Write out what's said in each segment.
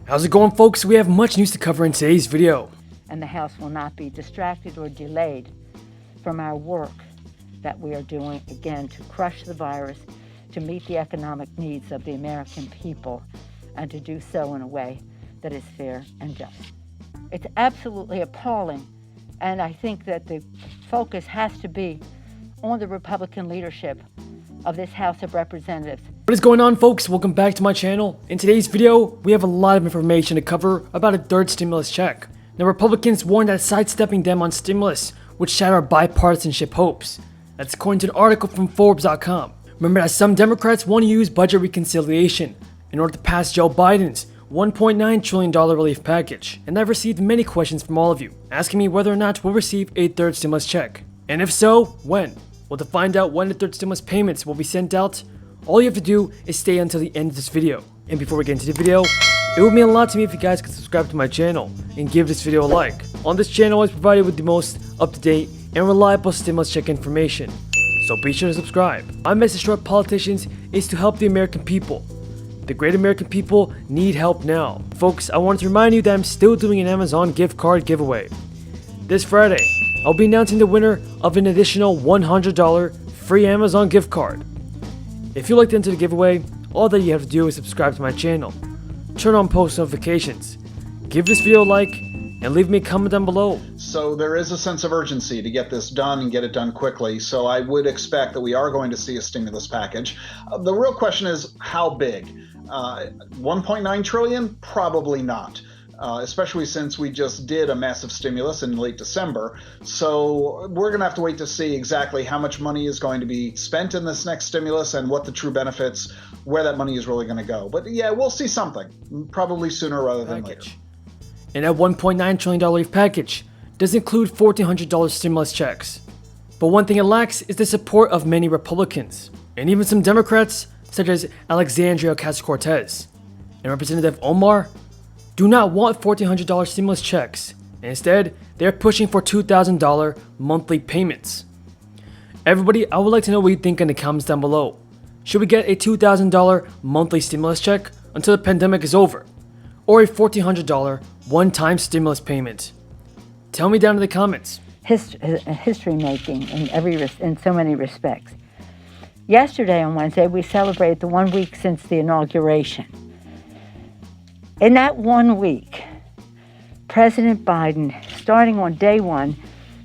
How's it going, folks? We have much news to cover in today's video. And the House will not be distracted or delayed from our work that we are doing, again, to crush the virus, to meet the economic needs of the American people, and to do so in a way that is fair and just. It's absolutely appalling, and I think that the focus has to be on the Republican leadership of this House of Representatives. What is going on, folks? Welcome back to my channel. In today's video, we have a lot of information to cover about a third stimulus check. Now, Republicans warned that sidestepping them on stimulus would shatter bipartisanship hopes. That's according to an article from Forbes.com. Remember that some Democrats want to use budget reconciliation in order to pass Joe Biden's $1.9 trillion relief package. And I've received many questions from all of you, asking me whether or not we'll receive a third stimulus check. And if so, when? Well, to find out when the third stimulus payments will be sent out, all you have to do is stay until the end of this video. And before we get into the video, it would mean a lot to me if you guys could subscribe to my channel and give this video a like. On this channel, I provided with the most up-to-date and reliable stimulus check information, so be sure to subscribe. My message to our politicians is to help the American people. The great American people need help now. Folks, I wanted to remind you that I'm still doing an Amazon gift card giveaway. This Friday, I'll be announcing the winner of an additional $100 free Amazon gift card. If you'd like to enter the giveaway, all that you have to do is subscribe to my channel, turn on post notifications, give this video a like, and leave me a comment down below. So there is a sense of urgency to get this done and get it done quickly. So I would expect that we are going to see a stimulus package. The real question is how big? 1.9 trillion? Probably not. Especially since we just did a massive stimulus in late December. So we're going to have to wait to see exactly how much money is going to be spent in this next stimulus and what the true benefits, where that money is really going to go. But yeah, we'll see something, probably sooner rather than later. And that $1.9 trillion relief package does include $1,400 stimulus checks. But one thing it lacks is the support of many Republicans, and even some Democrats, such as Alexandria Ocasio-Cortez and Representative Omar, do not want $1,400 stimulus checks. Instead, they're pushing for $2,000 monthly payments. Everybody, I would like to know what you think in the comments down below. Should we get a $2,000 monthly stimulus check until the pandemic is over? Or a $1,400 one-time stimulus payment? Tell me down in the comments. History making in so many respects. Yesterday on Wednesday, we celebrated the 1 week since the inauguration. In that 1 week, President Biden, starting on day one,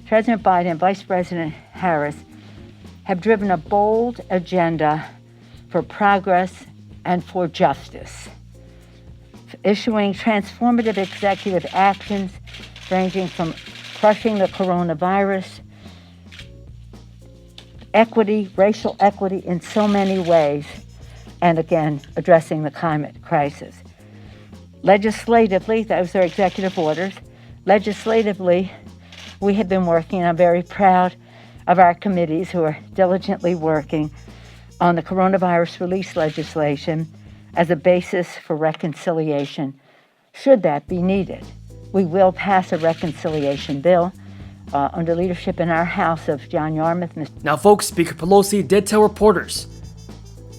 President Biden and Vice President Harris have driven a bold agenda for progress and for justice, issuing transformative executive actions ranging from crushing the coronavirus, equity, racial equity in so many ways, and again, addressing the climate crisis. Legislatively, those are executive orders. Legislatively, we have been working, and I'm very proud of our committees who are diligently working on the coronavirus release legislation as a basis for reconciliation, should that be needed. We will pass a reconciliation bill under leadership in our House of John Yarmuth. Now, folks, Speaker Pelosi did tell reporters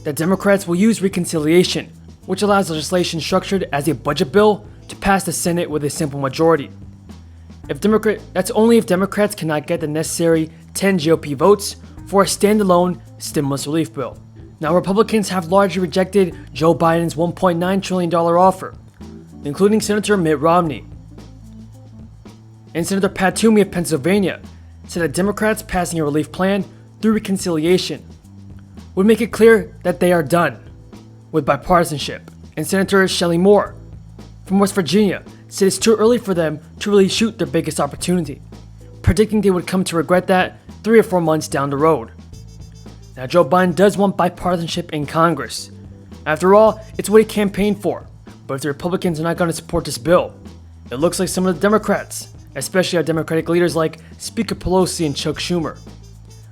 that Democrats will use reconciliation, which allows legislation structured as a budget bill to pass the Senate with a simple majority. That's only if Democrats cannot get the necessary 10 GOP votes for a standalone stimulus relief bill. Now, Republicans have largely rejected Joe Biden's $1.9 trillion offer, including Senator Mitt Romney. And Senator Pat Toomey of Pennsylvania said that Democrats passing a relief plan through reconciliation would make it clear that they are done with bipartisanship. And Senator Shelley Moore from West Virginia said it's too early for them to really shoot their biggest opportunity, predicting they would come to regret that 3 or 4 months down the road. Now, Joe Biden does want bipartisanship in Congress. After all, it's what he campaigned for. But if the Republicans are not going to support this bill, it looks like some of the Democrats, especially our Democratic leaders like Speaker Pelosi and Chuck Schumer,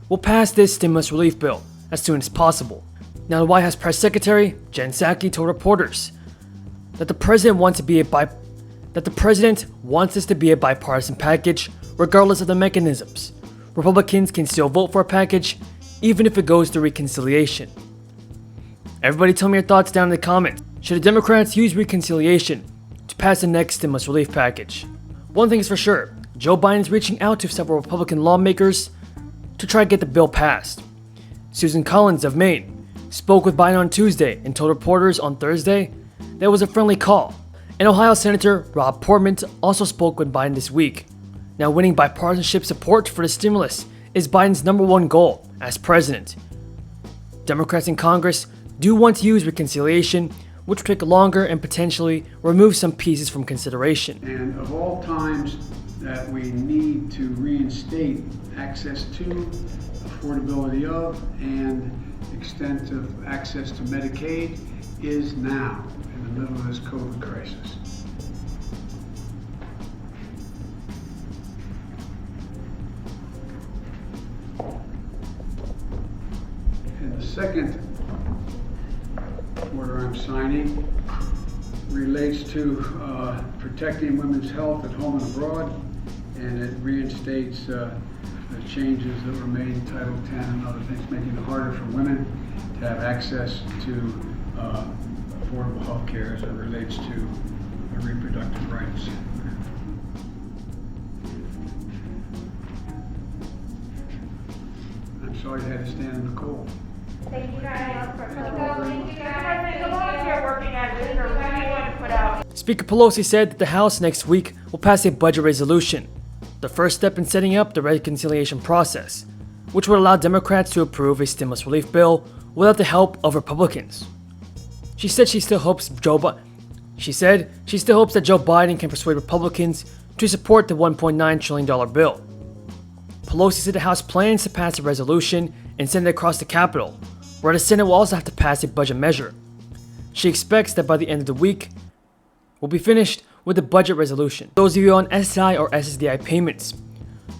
will pass this stimulus relief bill as soon as possible. Now, the White House Press Secretary Jen Psaki told reporters that the president wants this to be a bipartisan package, regardless of the mechanisms. Republicans can still vote for a package, even if it goes through reconciliation. Everybody tell me your thoughts down in the comments. Should the Democrats use reconciliation to pass the next stimulus relief package. One thing is for sure, Joe Biden is reaching out to several Republican lawmakers to try to get the bill passed. Susan Collins of Maine spoke with Biden on Tuesday and told reporters on Thursday that it was a friendly call. And Ohio Senator Rob Portman also spoke with Biden this week. Now, winning bipartisanship support for the stimulus is Biden's #1 goal as president. Democrats in Congress do want to use reconciliation, which will take longer and potentially remove some pieces from consideration. And of all times that we need to reinstate access to, affordability of, and extent of access to Medicaid is now, in the middle of this COVID crisis. And the second order I'm signing relates to protecting women's health at home and abroad, and it reinstates the changes that were made in Title 10 and other things, making it harder for women to have access to affordable health care as it relates to reproductive rights. I'm sorry I had to stand in the cold. Thank you guys for coming. You're working at this, or what do you want to put out? Speaker Pelosi said that the House next week will pass a budget resolution, the first step in setting up the reconciliation process, which would allow Democrats to approve a stimulus relief bill without the help of Republicans. She said she still hopes that Joe Biden can persuade Republicans to support the $1.9 trillion bill. Pelosi said the House plans to pass a resolution and send it across the Capitol, where the Senate will also have to pass a budget measure. She expects that by the end of the week, we'll be finished with the budget resolution. Those of you on SSI or SSDI payments,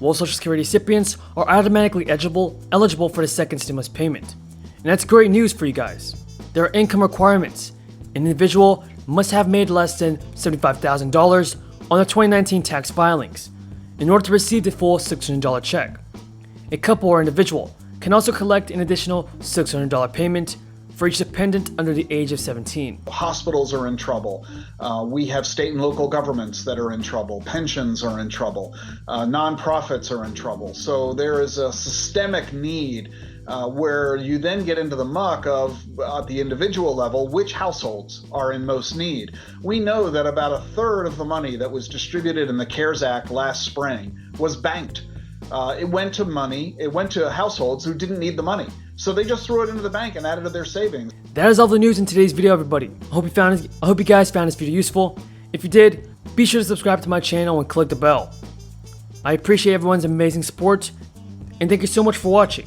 all Social Security recipients are automatically eligible for the second stimulus payment. And that's great news for you guys. There are income requirements. An individual must have made less than $75,000 on their 2019 tax filings in order to receive the full $600 check. A couple or individual can also collect an additional $600 payment for each dependent under the age of 17. Hospitals are in trouble. We have state and local governments that are in trouble. Pensions are in trouble. Nonprofits are in trouble. So there is a systemic need where you then get into the muck of, at the individual level, which households are in most need. We know that about a third of the money that was distributed in the CARES Act last spring was banked. It went to households who didn't need the money. So they just threw it into the bank and added to their savings. That is all the news in today's video, everybody. I hope you guys found this video useful. If you did, be sure to subscribe to my channel and click the bell. I appreciate everyone's amazing support, and thank you so much for watching.